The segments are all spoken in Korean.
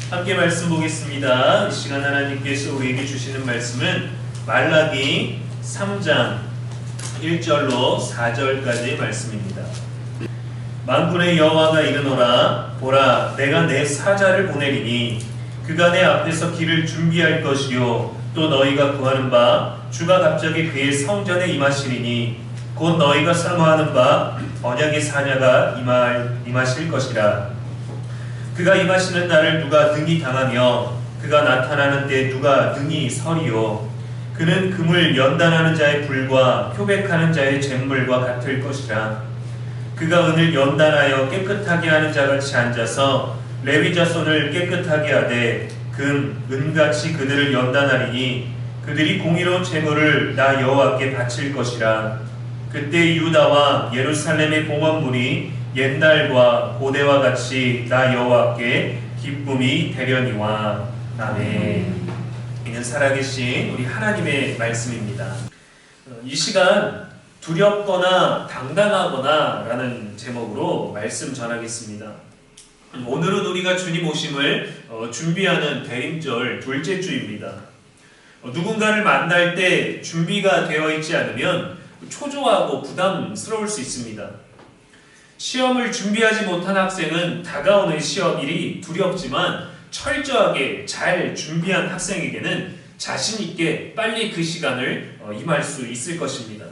함께 말씀 보겠습니다. 이 시간 하나님께서 우리에게 주시는 말씀은 말라기 3장 1절로 4절까지의 말씀입니다. 만군의 여호와가 이르노라. 보라, 내가 내 사자를 보내리니 그가 내 앞에서 길을 준비할 것이요 또 너희가 구하는 바 주가 갑자기 그의 성전에 임하시리니 곧 너희가 사모하는 바 언약의 사냐가 임하실 것이라. 그가 임하시는 날을 누가 능히 당하며 그가 나타나는 때 누가 능히 서리요. 그는 금을 연단하는 자의 불과 표백하는 자의 잿물과 같을 것이라. 그가 은을 연단하여 깨끗하게 하는 자같이 앉아서 레위 자손을 깨끗하게 하되 은같이 그들을 연단하리니 그들이 공의로운 제물을 나 여호와께 바칠 것이라. 그때 유다와 예루살렘의 봉헌물이 옛날과 고대와 같이 나 여호와께 기쁨이 되려니와. 아멘. 이는 살아계신 우리 하나님의 말씀입니다. 이 시간 두렵거나 당당하거나 라는 제목으로 말씀 전하겠습니다. 오늘은 우리가 주님 오심을 준비하는 대림절 둘째 주입니다. 누군가를 만날 때 준비가 되어 있지 않으면 초조하고 부담스러울 수 있습니다. 시험을 준비하지 못한 학생은 다가오는 시험일이 두렵지만 철저하게 잘 준비한 학생에게는 자신 있게 빨리 그 시간을 임할 수 있을 것입니다.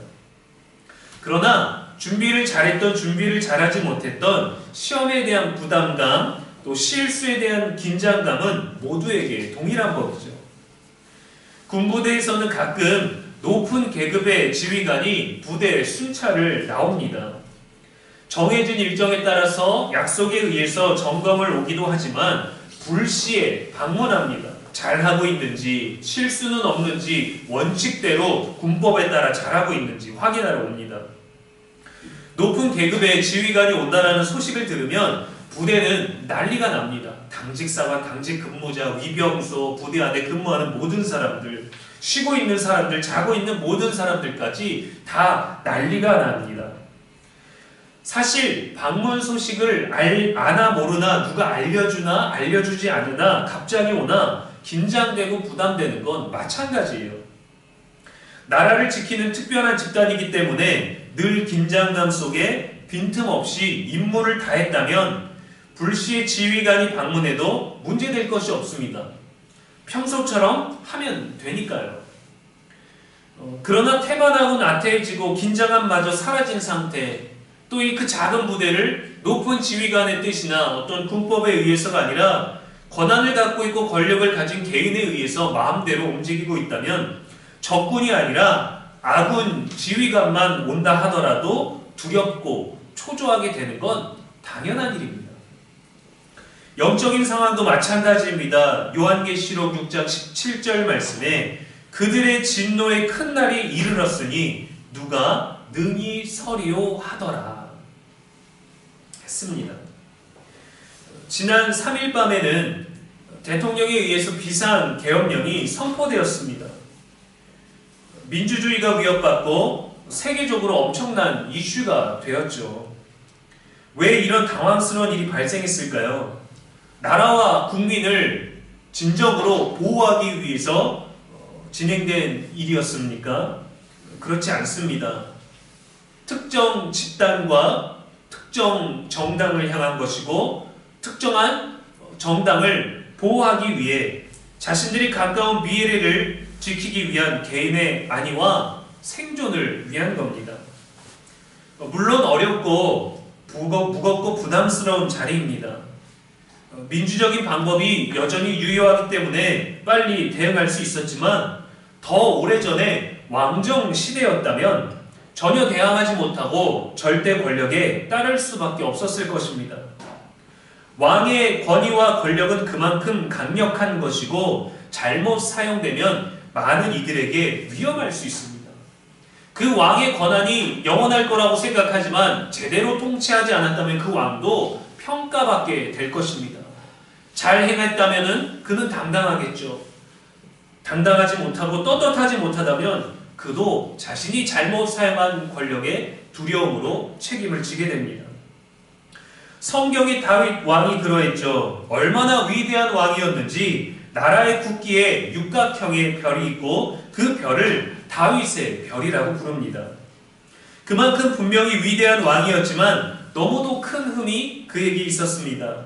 그러나 준비를 잘했던 준비를 잘하지 못했던 시험에 대한 부담감 또 실수에 대한 긴장감은 모두에게 동일한 법이죠. 군부대에서는 가끔 높은 계급의 지휘관이 부대에 순찰을 나옵니다. 정해진 일정에 따라서 약속에 의해서 점검을 오기도 하지만 불시에 방문합니다. 잘하고 있는지, 실수는 없는지, 원칙대로 군법에 따라 잘하고 있는지 확인하러 옵니다. 높은 계급의 지휘관이 온다는 소식을 들으면 부대는 난리가 납니다. 당직사관, 당직 근무자, 위병소, 부대 안에 근무하는 모든 사람들, 쉬고 있는 사람들, 자고 있는 모든 사람들까지 다 난리가 납니다. 사실 방문 소식을 아나 모르나 누가 알려주나 알려주지 않으나 갑자기 오나 긴장되고 부담되는 건 마찬가지예요. 나라를 지키는 특별한 집단이기 때문에 늘 긴장감 속에 빈틈없이 임무를 다했다면 불시에 지휘관이 방문해도 문제될 것이 없습니다. 평소처럼 하면 되니까요. 그러나 태반하고 나태해지고 긴장감마저 사라진 상태, 또 이 그 작은 부대를 높은 지휘관의 뜻이나 어떤 군법에 의해서가 아니라 권한을 갖고 있고 권력을 가진 개인에 의해서 마음대로 움직이고 있다면 적군이 아니라 아군 지휘관만 온다 하더라도 두렵고 초조하게 되는 건 당연한 일입니다. 영적인 상황도 마찬가지입니다. 요한계시록 6장 17절 말씀에 그들의 진노의 큰 날이 이르렀으니 누가 능히 서리요 하더라 했습니다. 지난 3일 밤에는 대통령에 의해서 비상계엄령이 선포되었습니다. 민주주의가 위협받고 세계적으로 엄청난 이슈가 되었죠. 왜 이런 당황스러운 일이 발생했을까요? 나라와 국민을 진정으로 보호하기 위해서 진행된 일이었습니까? 그렇지 않습니다. 특정 집단과 특정 정당을 향한 것이고 특정한 정당을 보호하기 위해 자신들이 가까운 미래를 지키기 위한 개인의 안위와 생존을 위한 겁니다. 물론 어렵고 무겁고 부담스러운 자리입니다. 민주적인 방법이 여전히 유효하기 때문에 빨리 대응할 수 있었지만 더 오래전에 왕정 시대였다면 전혀 대항하지 못하고 절대 권력에 따를 수밖에 없었을 것입니다. 왕의 권위와 권력은 그만큼 강력한 것이고 잘못 사용되면 많은 이들에게 위험할 수 있습니다. 그 왕의 권한이 영원할 거라고 생각하지만 제대로 통치하지 않았다면 그 왕도 평가받게 될 것입니다. 잘 행했다면 그는 당당하겠죠. 당당하지 못하고 떳떳하지 못하다면 그도 자신이 잘못 사용한 권력의 두려움으로 책임을 지게 됩니다. 성경의 다윗 왕이 그러했죠. 얼마나 위대한 왕이었는지 나라의 국기에 육각형의 별이 있고 그 별을 다윗의 별이라고 부릅니다. 그만큼 분명히 위대한 왕이었지만 너무도 큰 흠이 그에게 있었습니다.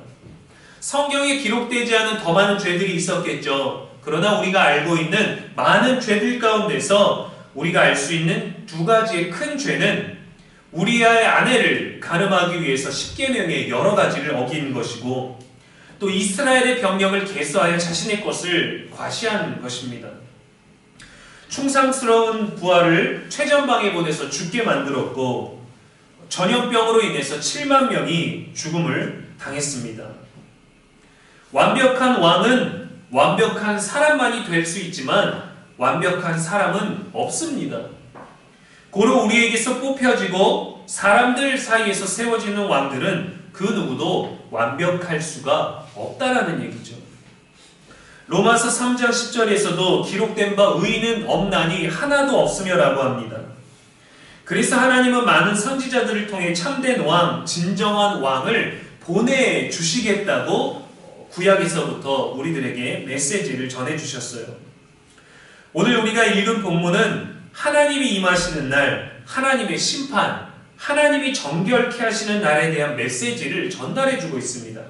성경에 기록되지 않은 더 많은 죄들이 있었겠죠. 그러나 우리가 알고 있는 많은 죄들 가운데서 우리가 알 수 있는 두 가지의 큰 죄는 우리아의 아내를 간음하기 위해서 십계명의 여러 가지를 어긴 것이고 또 이스라엘의 병력을 개수하여 자신의 것을 과시한 것입니다. 충성스러운 부하를 최전방에 보내서 죽게 만들었고 전염병으로 인해서 7만 명이 죽음을 당했습니다. 완벽한 왕은 완벽한 사람만이 될 수 있지만 완벽한 사람은 없습니다. 고로 우리에게서 뽑혀지고 사람들 사이에서 세워지는 왕들은 그 누구도 완벽할 수가 없다라는 얘기죠. 로마서 3장 10절에서도 기록된 바 의인은 없나니 하나도 없으며라고 합니다. 그래서 하나님은 많은 선지자들을 통해 참된 왕, 진정한 왕을 보내주시겠다고 구약에서부터 우리들에게 메시지를 전해주셨어요. 오늘 우리가 읽은 본문은 하나님이 임하시는 날, 하나님의 심판, 하나님이 정결케 하시는 날에 대한 메시지를 전달해주고 있습니다.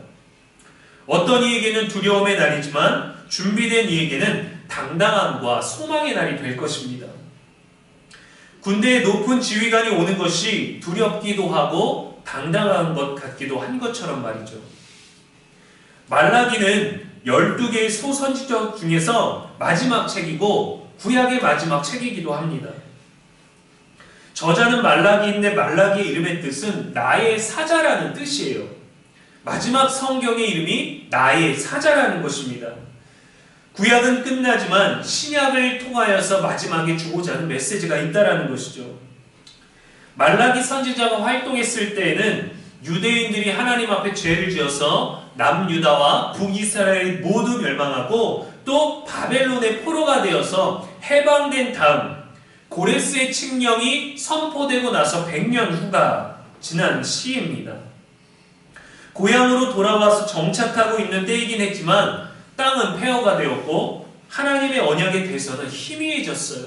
어떤 이에게는 두려움의 날이지만 준비된 이에게는 당당함과 소망의 날이 될 것입니다. 군대의 높은 지휘관이 오는 것이 두렵기도 하고 당당한 것 같기도 한 것처럼 말이죠. 말라기는 12개의 소선지자 중에서 마지막 책이고 구약의 마지막 책이기도 합니다. 저자는 말라기인데 말라기의 이름의 뜻은 나의 사자라는 뜻이에요. 마지막 성경의 이름이 나의 사자라는 것입니다. 구약은 끝나지만 신약을 통하여서 마지막에 주고자 하는 메시지가 있다라는 것이죠. 말라기 선지자가 활동했을 때에는 유대인들이 하나님 앞에 죄를 지어서 남유다와 북이스라엘이 모두 멸망하고 또 바벨론의 포로가 되어서 해방된 다음 고레스의 칙령이 선포되고 나서 100년 후가 지난 시입니다. 고향으로 돌아와서 정착하고 있는 때이긴 했지만 땅은 폐허가 되었고 하나님의 언약의 대선은 희미해졌어요.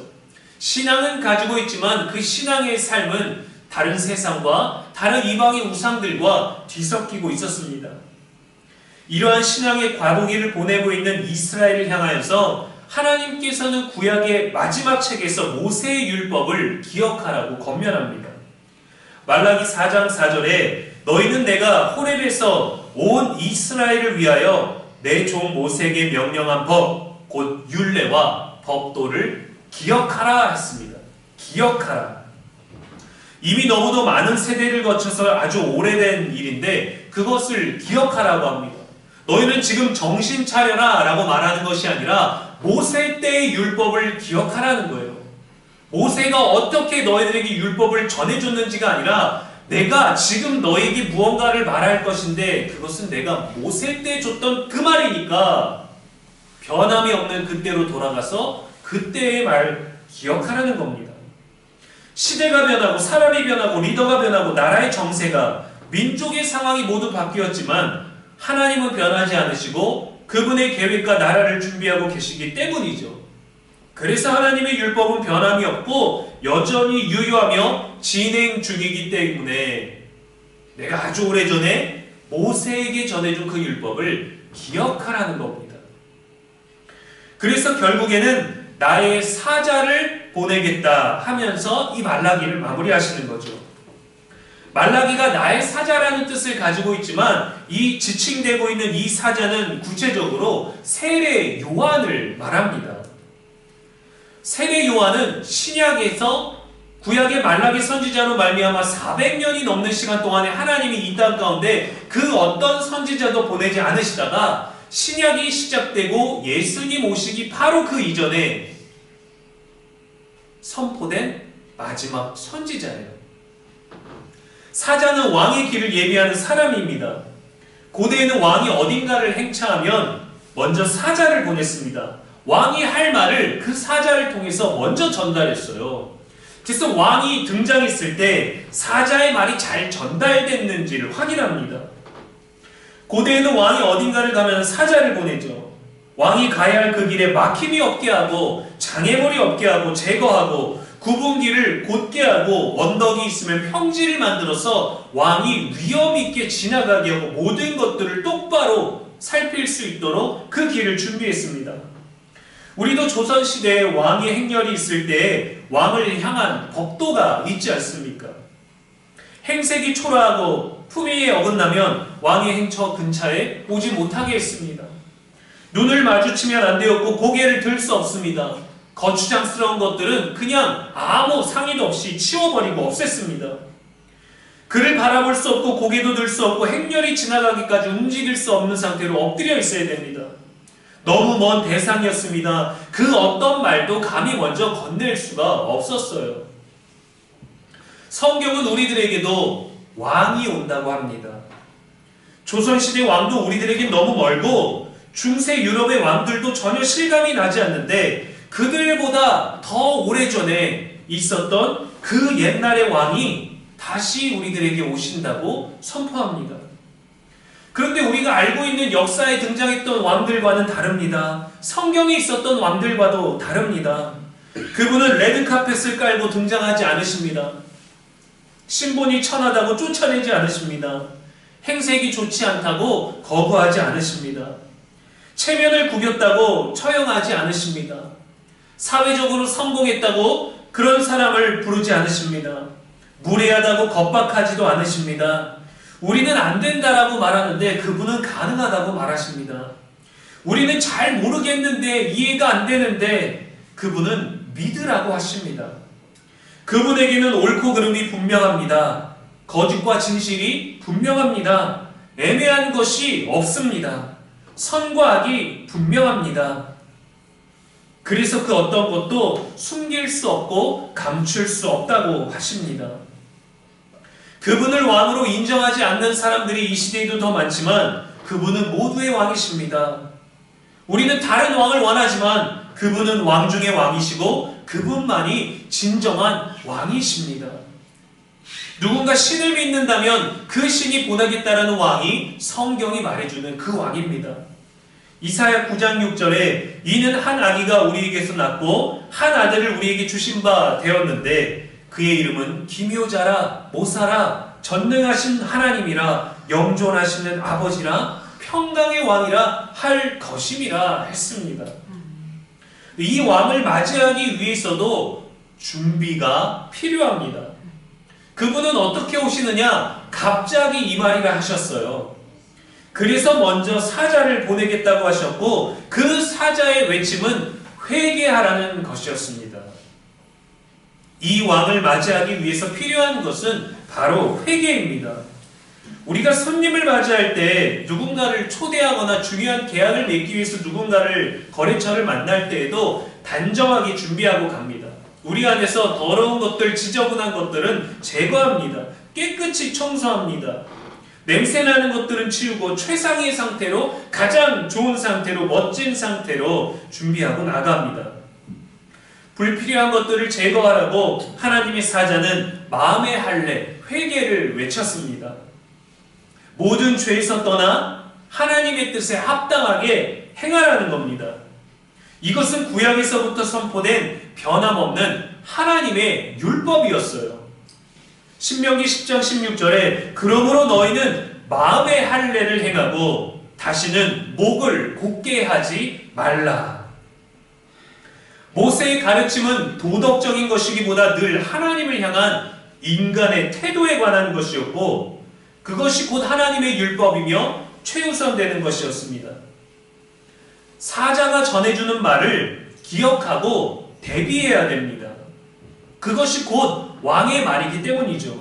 신앙은 가지고 있지만 그 신앙의 삶은 다른 세상과 다른 이방의 우상들과 뒤섞이고 있었습니다. 이러한 신앙의 과도기를 보내고 있는 이스라엘을 향하여서 하나님께서는 구약의 마지막 책에서 모세의 율법을 기억하라고 권면합니다. 말라기 4장 4절에 너희는 내가 호렙에서 온 이스라엘을 위하여 내 종 모세에게 명령한 법, 곧 율례와 법도를 기억하라 했습니다. 기억하라. 이미 너무도 많은 세대를 거쳐서 아주 오래된 일인데 그것을 기억하라고 합니다. 너희는 지금 정신 차려라 라고 말하는 것이 아니라 모세 때의 율법을 기억하라는 거예요. 모세가 어떻게 너희들에게 율법을 전해줬는지가 아니라 내가 지금 너에게 무언가를 말할 것인데 그것은 내가 모세 때 줬던 그 말이니까 변함이 없는 그때로 돌아가서 그때의 말 기억하라는 겁니다. 시대가 변하고 사람이 변하고 리더가 변하고 나라의 정세가 민족의 상황이 모두 바뀌었지만 하나님은 변하지 않으시고 그분의 계획과 나라를 준비하고 계시기 때문이죠. 그래서 하나님의 율법은 변함이 없고 여전히 유효하며 진행 중이기 때문에 내가 아주 오래전에 모세에게 전해준 그 율법을 기억하라는 겁니다. 그래서 결국에는 나의 사자를 보내겠다 하면서 이 말라기를 마무리하시는 거죠. 말라기가 나의 사자라는 뜻을 가지고 있지만 이 지칭되고 있는 이 사자는 구체적으로 세례 요한을 말합니다. 세례 요한은 신약에서 구약의 말라기 선지자로 말미암아 400년이 넘는 시간 동안에 하나님이 이 땅 가운데 그 어떤 선지자도 보내지 않으시다가 신약이 시작되고 예수님 오시기 바로 그 이전에 선포된 마지막 선지자예요. 사자는 왕의 길을 예비하는 사람입니다. 고대에는 왕이 어딘가를 행차하면 먼저 사자를 보냈습니다. 왕이 할 말을 그 사자를 통해서 먼저 전달했어요. 그래서 왕이 등장했을 때 사자의 말이 잘 전달됐는지를 확인합니다. 고대에는 왕이 어딘가를 가면 사자를 보내죠. 왕이 가야 할 그 길에 막힘이 없게 하고 장애물이 없게 하고 제거하고 구분길을 곧게 하고 언덕이 있으면 평지를 만들어서 왕이 위험 있게 지나가게 하고 모든 것들을 똑바로 살필 수 있도록 그 길을 준비했습니다. 우리도 조선시대에 왕의 행렬이 있을 때 왕을 향한 법도가 있지 않습니까? 행색이 초라하고 품위에 어긋나면 왕의 행처 근처에 오지 못하게 했습니다. 눈을 마주치면 안 되었고 고개를 들 수 없습니다. 거추장스러운 것들은 그냥 아무 상의도 없이 치워버리고 없앴습니다. 그를 바라볼 수 없고 고개도 들 수 없고 행렬이 지나가기까지 움직일 수 없는 상태로 엎드려 있어야 됩니다. 너무 먼 대상이었습니다. 그 어떤 말도 감히 먼저 건넬 수가 없었어요. 성경은 우리들에게도 왕이 온다고 합니다. 조선시대 왕도 우리들에겐 너무 멀고 중세 유럽의 왕들도 전혀 실감이 나지 않는데 그들보다 더 오래전에 있었던 그 옛날의 왕이 다시 우리들에게 오신다고 선포합니다. 그런데 우리가 알고 있는 역사에 등장했던 왕들과는 다릅니다. 성경에 있었던 왕들과도 다릅니다. 그분은 레드카펫을 깔고 등장하지 않으십니다. 신분이 천하다고 쫓아내지 않으십니다. 행색이 좋지 않다고 거부하지 않으십니다. 체면을 구겼다고 처형하지 않으십니다. 사회적으로 성공했다고 그런 사람을 부르지 않으십니다. 무례하다고 겁박하지도 않으십니다. 우리는 안 된다라고 말하는데 그분은 가능하다고 말하십니다. 우리는 잘 모르겠는데 이해가 안 되는데 그분은 믿으라고 하십니다. 그분에게는 옳고 그름이 분명합니다. 거짓과 진실이 분명합니다. 애매한 것이 없습니다. 선과 악이 분명합니다. 그래서 그 어떤 것도 숨길 수 없고 감출 수 없다고 하십니다. 그분을 왕으로 인정하지 않는 사람들이 이 시대에도 더 많지만 그분은 모두의 왕이십니다. 우리는 다른 왕을 원하지만 그분은 왕 중의 왕이시고 그분만이 진정한 왕이십니다. 누군가 신을 믿는다면 그 신이 보내겠다라는 왕이 성경이 말해주는 그 왕입니다. 이사야 9장 6절에 이는 한 아기가 우리에게서 낳고 한 아들을 우리에게 주신 바 되었는데 그의 이름은 기묘자라 모사라 전능하신 하나님이라 영존하시는 아버지라 평강의 왕이라 할 것임이라 했습니다. 이 왕을 맞이하기 위해서도 준비가 필요합니다. 그분은 어떻게 오시느냐? 갑자기 이 말이라 하셨어요. 그래서 먼저 사자를 보내겠다고 하셨고 그 사자의 외침은 회개하라는 것이었습니다. 이 왕을 맞이하기 위해서 필요한 것은 바로 회개입니다. 우리가 손님을 맞이할 때 누군가를 초대하거나 중요한 계약을 맺기 위해서 누군가를 거래처를 만날 때에도 단정하게 준비하고 갑니다. 우리 안에서 더러운 것들, 지저분한 것들은 제거합니다. 깨끗이 청소합니다. 냄새나는 것들은 치우고 최상의 상태로 가장 좋은 상태로 멋진 상태로 준비하고 나갑니다. 불필요한 것들을 제거하라고 하나님의 사자는 마음의 할례, 회개를 외쳤습니다. 모든 죄에서 떠나 하나님의 뜻에 합당하게 행하라는 겁니다. 이것은 구약에서부터 선포된 변함없는 하나님의 율법이었어요. 신명기 10장 16절에 그러므로 너희는 마음의 할례를 행하고 다시는 목을 곧게 하지 말라. 모세의 가르침은 도덕적인 것이기보다 늘 하나님을 향한 인간의 태도에 관한 것이었고 그것이 곧 하나님의 율법이며 최우선되는 것이었습니다. 사자가 전해주는 말을 기억하고 대비해야 됩니다. 그것이 곧 왕의 말이기 때문이죠.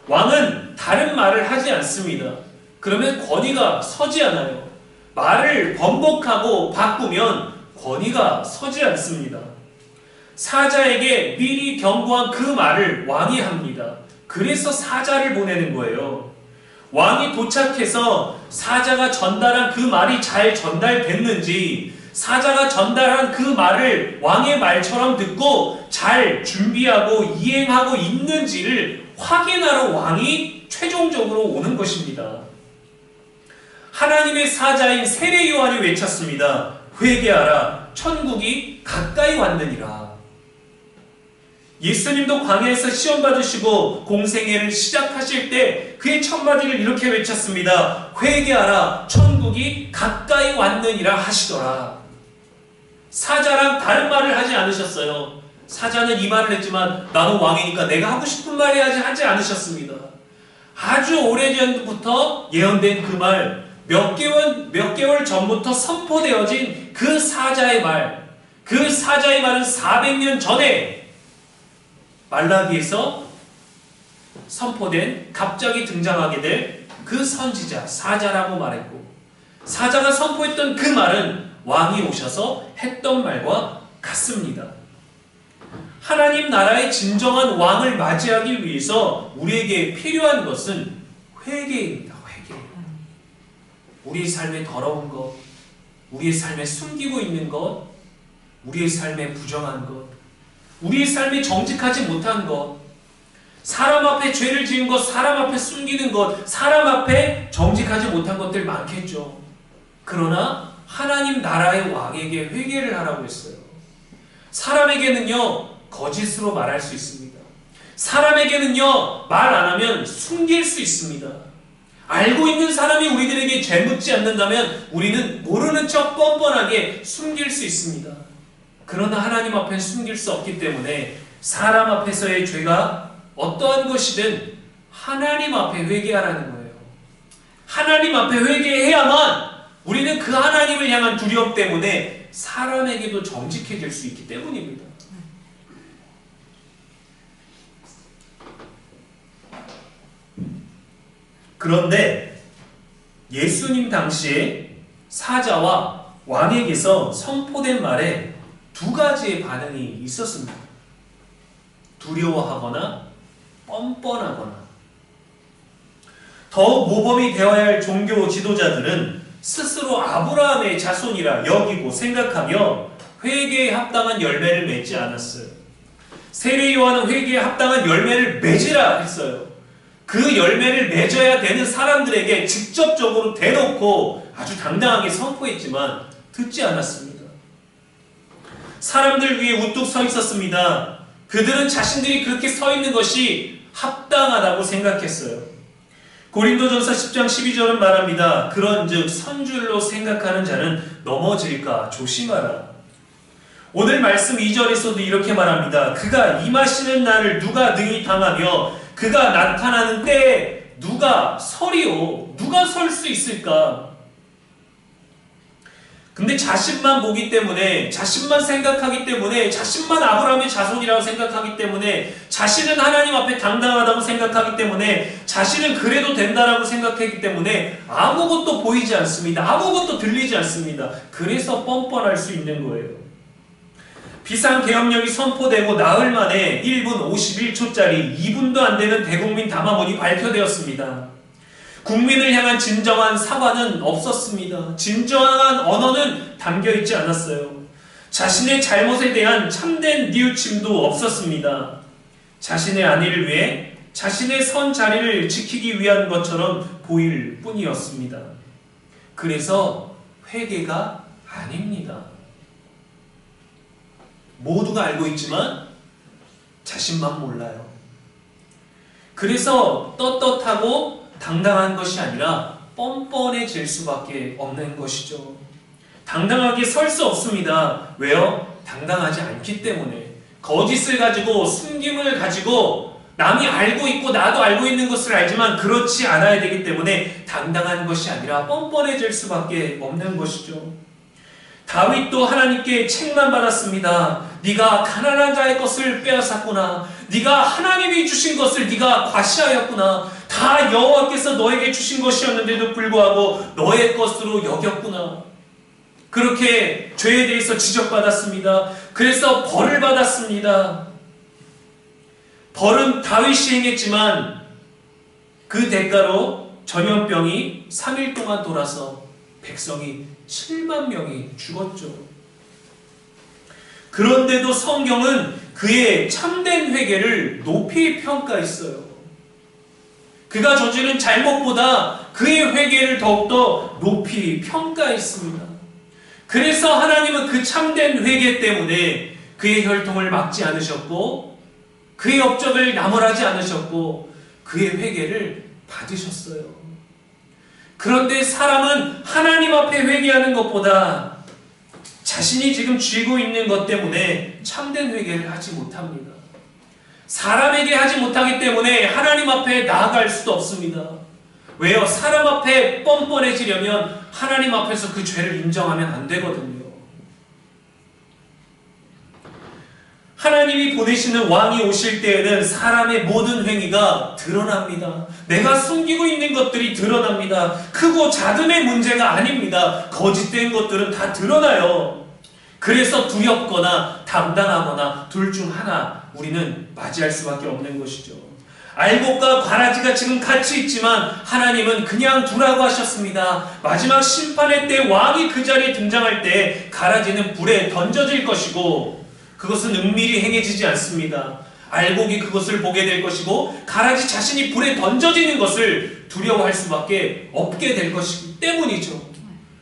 왕은 다른 말을 하지 않습니다. 그러면 권위가 서지 않아요. 말을 번복하고 바꾸면 권위가 서지 않습니다. 사자에게 미리 경고한 그 말을 왕이 합니다. 그래서 사자를 보내는 거예요. 왕이 도착해서 사자가 전달한 그 말이 잘 전달됐는지 사자가 전달한 그 말을 왕의 말처럼 듣고 잘 준비하고 이행하고 있는지를 확인하러 왕이 최종적으로 오는 것입니다. 하나님의 사자인 세례 요한이 외쳤습니다. 회개하라, 천국이 가까이 왔느니라. 예수님도 광야에서 시험 받으시고 공생애를 시작하실 때 그의 첫 마디를 이렇게 외쳤습니다. 회개하라, 천국이 가까이 왔느니라 하시더라. 사자랑 다른 말을 하지 않으셨어요. 사자는 이 말을 했지만 나는 왕이니까 내가 하고 싶은 말 해야지 하지 않으셨습니다. 아주 오래전부터 예언된 그 말, 몇 개월 전부터 선포되어진 그 사자의 말, 그 사자의 말은 400년 전에 말라기에서 선포된, 갑자기 등장하게 될 그 선지자, 사자라고 말했고, 사자가 선포했던 그 말은 왕이 오셔서 했던 말과 같습니다. 하나님 나라의 진정한 왕을 맞이하기 위해서 우리에게 필요한 것은 회개입니다. 회개. 우리의 삶에 더러운 것, 우리의 삶에 숨기고 있는 것, 우리의 삶에 부정한 것, 우리의 삶에 정직하지 못한 것, 사람 앞에 죄를 지은 것, 사람 앞에 숨기는 것, 사람 앞에 정직하지 못한 것들 많겠죠. 그러나 하나님 나라의 왕에게 회개를 하라고 했어요. 사람에게는요, 거짓으로 말할 수 있습니다. 사람에게는요, 말 안 하면 숨길 수 있습니다. 알고 있는 사람이 우리들에게 죄 묻지 않는다면 우리는 모르는 척 뻔뻔하게 숨길 수 있습니다. 그러나 하나님 앞엔 숨길 수 없기 때문에 사람 앞에서의 죄가 어떠한 것이든 하나님 앞에 회개하라는 거예요. 하나님 앞에 회개해야만 우리는 그 하나님을 향한 두려움 때문에 사람에게도 정직해질 수 있기 때문입니다. 그런데 예수님 당시에 사자와 왕에게서 선포된 말에 두 가지의 반응이 있었습니다. 두려워하거나 뻔뻔하거나. 더욱 모범이 되어야 할 종교 지도자들은 스스로 아브라함의 자손이라 여기고 생각하며 회개에 합당한 열매를 맺지 않았어요. 세례 요한은 회개에 합당한 열매를 맺으라 했어요. 그 열매를 맺어야 되는 사람들에게 직접적으로 대놓고 아주 당당하게 선포했지만 듣지 않았습니다. 사람들 위에 우뚝 서 있었습니다. 그들은 자신들이 그렇게 서 있는 것이 합당하다고 생각했어요. 고린도전서 10장 12절은 말합니다. 그런즉 선줄로 생각하는 자는 넘어질까 조심하라. 오늘 말씀 2절에서도 이렇게 말합니다. 그가 임하시는 날을 누가 능히 당하며 그가 나타나는 때에 누가 서리오? 누가 설 수 있을까? 근데 자신만 보기 때문에, 자신만 생각하기 때문에, 자신만 아브라함의 자손이라고 생각하기 때문에, 자신은 하나님 앞에 당당하다고 생각하기 때문에, 자신은 그래도 된다라고 생각하기 때문에 아무것도 보이지 않습니다. 아무것도 들리지 않습니다. 그래서 뻔뻔할 수 있는 거예요. 비상계엄령이 선포되고 나흘 만에 1분 51초짜리 2분도 안 되는 대국민 담화문이 발표되었습니다. 국민을 향한 진정한 사과는 없었습니다. 진정한 언어는 담겨있지 않았어요. 자신의 잘못에 대한 참된 뉘우침도 없었습니다. 자신의 안위를 위해 자신의 선 자리를 지키기 위한 것처럼 보일 뿐이었습니다. 그래서 회개가 아닙니다. 모두가 알고 있지만 자신만 몰라요. 그래서 떳떳하고 당당한 것이 아니라 뻔뻔해질 수밖에 없는 것이죠. 당당하게 설 수 없습니다. 왜요? 당당하지 않기 때문에. 거짓을 가지고, 숨김을 가지고 남이 알고 있고 나도 알고 있는 것을 알지만 그렇지 않아야 되기 때문에 당당한 것이 아니라 뻔뻔해질 수밖에 없는 것이죠. 다윗도 하나님께 책만 받았습니다. 네가 가난한 자의 것을 빼앗았구나. 네가 하나님이 주신 것을 네가 과시하였구나. 다 여호와께서 너에게 주신 것이었는데도 불구하고 너의 것으로 여겼구나. 그렇게 죄에 대해서 지적받았습니다. 그래서 벌을 받았습니다. 벌은 다윗이 행했지만 그 대가로 전염병이 3일 동안 돌아서 백성이 7만 명이 죽었죠. 그런데도 성경은 그의 참된 회개를 높이 평가했어요. 그가 저지른 잘못보다 그의 회개를 더욱더 높이 평가했습니다. 그래서 하나님은 그 참된 회개 때문에 그의 혈통을 막지 않으셨고 그의 업적을 나무라지 않으셨고 그의 회개를 받으셨어요. 그런데 사람은 하나님 앞에 회개하는 것보다 자신이 지금 쥐고 있는 것 때문에 참된 회개를 하지 못합니다. 사람에게 하지 못하기 때문에 하나님 앞에 나아갈 수도 없습니다. 왜요? 사람 앞에 뻔뻔해지려면 하나님 앞에서 그 죄를 인정하면 안 되거든요. 하나님이 보내시는 왕이 오실 때에는 사람의 모든 행위가 드러납니다. 내가 숨기고 있는 것들이 드러납니다. 크고 작음의 문제가 아닙니다. 거짓된 것들은 다 드러나요. 그래서 두렵거나 당당하거나 둘 중 하나 우리는 맞이할 수밖에 없는 것이죠. 알곡과 가라지가 지금 같이 있지만 하나님은 그냥 두라고 하셨습니다. 마지막 심판의 때 왕이 그 자리에 등장할 때 가라지는 불에 던져질 것이고 그것은 은밀히 행해지지 않습니다. 알곡이 그것을 보게 될 것이고 가라지 자신이 불에 던져지는 것을 두려워할 수밖에 없게 될 것이기 때문이죠.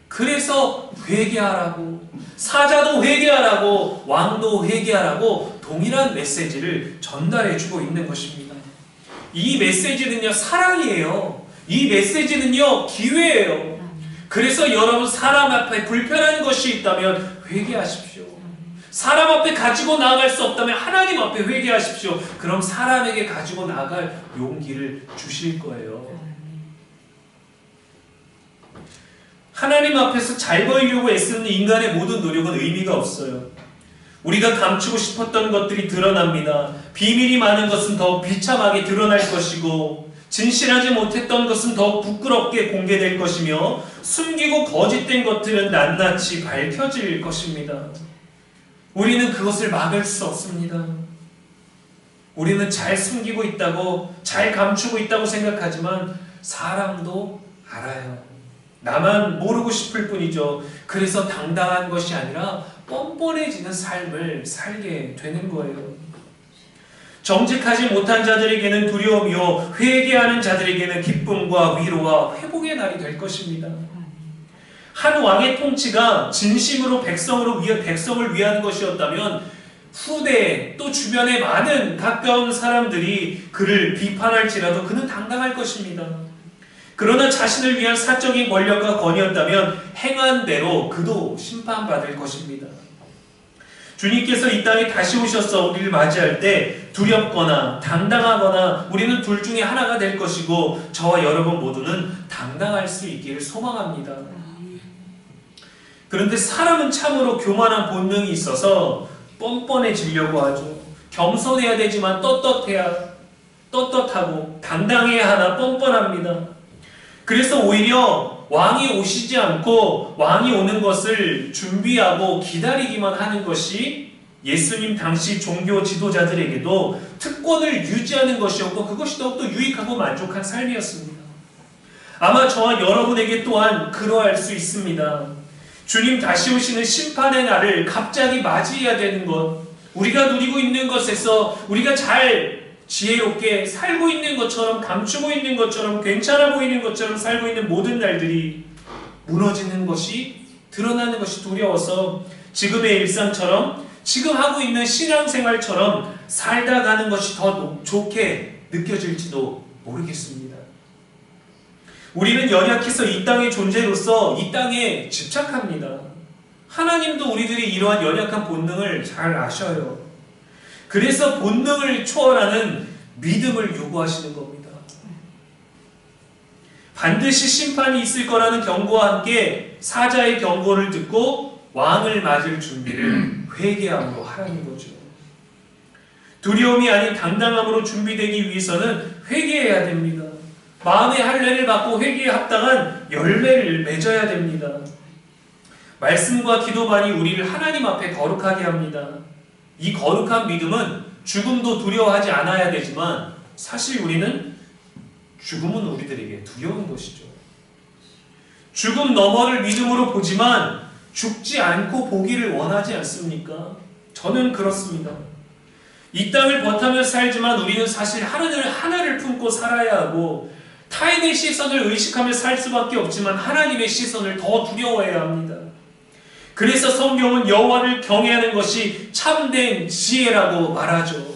그래서 회개하라고, 사자도 회개하라고, 왕도 회개하라고 동일한 메시지를 전달해주고 있는 것입니다. 이 메시지는요, 사랑이에요. 이 메시지는요, 기회예요. 그래서 여러분 사람 앞에 불편한 것이 있다면 회개하십시오. 사람 앞에 가지고 나아갈 수 없다면 하나님 앞에 회개하십시오. 그럼 사람에게 가지고 나아갈 용기를 주실 거예요. 하나님 앞에서 잘 보이려고 애쓰는 인간의 모든 노력은 의미가 없어요. 우리가 감추고 싶었던 것들이 드러납니다. 비밀이 많은 것은 더 비참하게 드러날 것이고 진실하지 못했던 것은 더 부끄럽게 공개될 것이며 숨기고 거짓된 것들은 낱낱이 밝혀질 것입니다. 우리는 그것을 막을 수 없습니다. 우리는 잘 숨기고 있다고, 잘 감추고 있다고 생각하지만 사람도 알아요. 나만 모르고 싶을 뿐이죠. 그래서 당당한 것이 아니라 뻔뻔해지는 삶을 살게 되는 거예요. 정직하지 못한 자들에게는 두려움이요 회개하는 자들에게는 기쁨과 위로와 회복의 날이 될 것입니다. 한 왕의 통치가 진심으로 백성을 위한 것이었다면 후대 또 주변의 많은 가까운 사람들이 그를 비판할지라도 그는 당당할 것입니다. 그러나 자신을 위한 사적인 권력과 권위였다면 행한 대로 그도 심판받을 것입니다. 주님께서 이 땅에 다시 오셔서 우리를 맞이할 때 두렵거나 당당하거나 우리는 둘 중에 하나가 될 것이고 저와 여러분 모두는 당당할 수 있기를 소망합니다. 그런데 사람은 참으로 교만한 본능이 있어서 뻔뻔해지려고 하죠. 겸손해야 되지만 떳떳하고 당당해야 하나 뻔뻔합니다. 그래서 오히려 왕이 오시지 않고 왕이 오는 것을 준비하고 기다리기만 하는 것이 예수님 당시 종교 지도자들에게도 특권을 유지하는 것이었고 그것이 더욱더 유익하고 만족한 삶이었습니다. 아마 저와 여러분에게 또한 그러할 수 있습니다. 주님 다시 오시는 심판의 날을 갑자기 맞이해야 되는 것, 우리가 누리고 있는 것에서 우리가 잘 지혜롭게 살고 있는 것처럼 감추고 있는 것처럼 괜찮아 보이는 것처럼 살고 있는 모든 날들이 무너지는 것이 드러나는 것이 두려워서 지금의 일상처럼 지금 하고 있는 신앙생활처럼 살다 가는 것이 더 좋게 느껴질지도 모르겠습니다. 우리는 연약해서 이 땅의 존재로서 이 땅에 집착합니다. 하나님도 우리들이 이러한 연약한 본능을 잘 아셔요. 그래서 본능을 초월하는 믿음을 요구하시는 겁니다. 반드시 심판이 있을 거라는 경고와 함께 사자의 경고를 듣고 왕을 맞을 준비를 회개함으로 하라는 거죠. 두려움이 아닌 당당함으로 준비되기 위해서는 회개해야 됩니다. 마음의 할례를 받고 회개에 합당한 열매를 맺어야 됩니다. 말씀과 기도만이 우리를 하나님 앞에 거룩하게 합니다. 이 거룩한 믿음은 죽음도 두려워하지 않아야 되지만 사실 우리는 죽음은 우리들에게 두려운 것이죠. 죽음 너머를 믿음으로 보지만 죽지 않고 보기를 원하지 않습니까? 저는 그렇습니다. 이 땅을 버타며 살지만 우리는 사실 하나를 품고 살아야 하고 타인의 시선을 의식하며 살 수밖에 없지만 하나님의 시선을 더 두려워해야 합니다. 그래서 성경은 여호와를 경외하는 것이 참된 지혜라고 말하죠.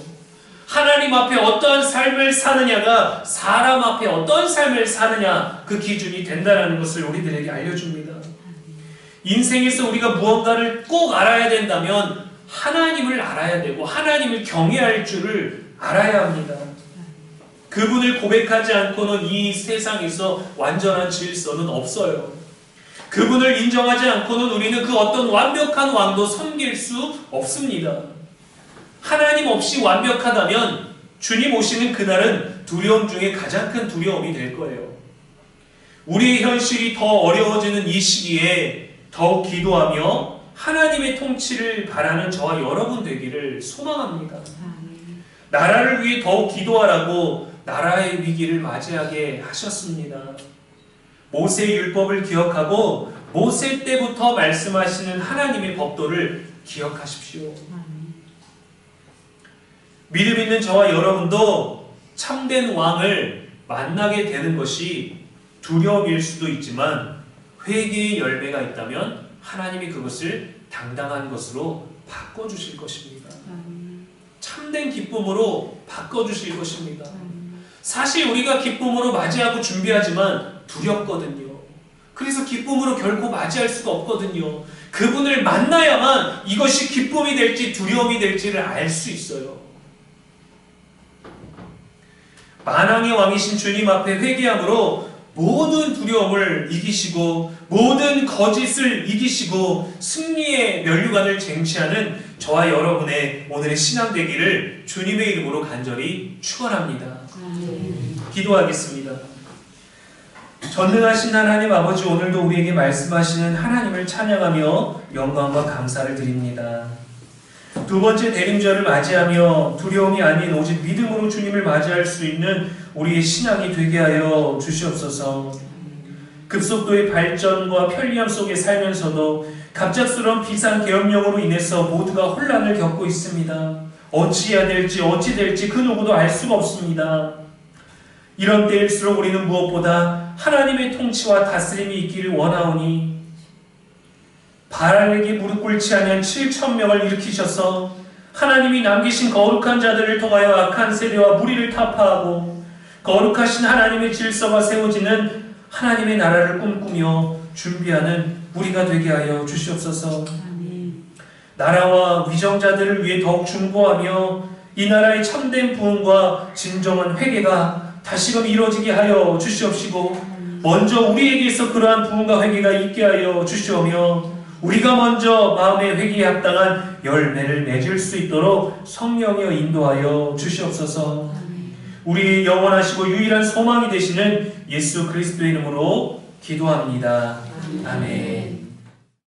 하나님 앞에 어떠한 삶을 사느냐가 사람 앞에 어떠한 삶을 사느냐 그 기준이 된다는 것을 우리들에게 알려줍니다. 인생에서 우리가 무언가를 꼭 알아야 된다면 하나님을 알아야 되고 하나님을 경외할 줄을 알아야 합니다. 그분을 고백하지 않고는 이 세상에서 완전한 질서는 없어요. 그분을 인정하지 않고는 우리는 그 어떤 완벽한 왕도 섬길 수 없습니다. 하나님 없이 완벽하다면 주님 오시는 그날은 두려움 중에 가장 큰 두려움이 될 거예요. 우리의 현실이 더 어려워지는 이 시기에 더욱 기도하며 하나님의 통치를 바라는 저와 여러분 되기를 소망합니다. 나라를 위해 더욱 기도하라고 나라의 위기를 맞이하게 하셨습니다. 모세의 율법을 기억하고 모세 때부터 말씀하시는 하나님의 법도를 기억하십시오. 믿음 있는 저와 여러분도 참된 왕을 만나게 되는 것이 두려움일 수도 있지만 회개의 열매가 있다면 하나님이 그것을 당당한 것으로 바꿔주실 것입니다. 참된 기쁨으로 바꿔주실 것입니다. 사실 우리가 기쁨으로 맞이하고 준비하지만 두렵거든요. 그래서 기쁨으로 결코 맞이할 수가 없거든요. 그분을 만나야만 이것이 기쁨이 될지 두려움이 될지를 알 수 있어요. 만왕의 왕이신 주님 앞에 회개함으로 모든 두려움을 이기시고 모든 거짓을 이기시고 승리의 면류관을 쟁취하는 저와 여러분의 오늘의 신앙 되기를 주님의 이름으로 간절히 축원합니다. 기도하겠습니다. 전능하신 하나님 아버지, 오늘도 우리에게 말씀하시는 하나님을 찬양하며 영광과 감사를 드립니다. 두 번째 대림절을 맞이하며 두려움이 아닌 오직 믿음으로 주님을 맞이할 수 있는 우리의 신앙이 되게 하여 주시옵소서. 급속도의 발전과 편리함 속에 살면서도 갑작스러운 비상계엄령으로 인해서 모두가 혼란을 겪고 있습니다. 어찌해야 될지 어찌 될지 그 누구도 알 수가 없습니다. 이런 때일수록 우리는 무엇보다 하나님의 통치와 다스림이 있기를 원하오니 바알에게 무릎 꿇지 아니한 7,000명을 일으키셔서 하나님이 남기신 거룩한 자들을 통하여 악한 세대와 무리를 타파하고 거룩하신 하나님의 질서가 세워지는 하나님의 나라를 꿈꾸며 준비하는 우리가 되게 하여 주시옵소서. 나라와 위정자들을 위해 더욱 중보하며 이 나라의 참된 부흥과 진정한 회개가 다시금 이루어지게 하여 주시옵시고 먼저 우리에게서 그러한 부흥과 회개가 있게 하여 주시오며 우리가 먼저 마음의 회개에 합당한 열매를 맺을 수 있도록 성령이여 인도하여 주시옵소서. 우리의 영원하시고 유일한 소망이 되시는 예수 그리스도의 이름으로 기도합니다. 아멘.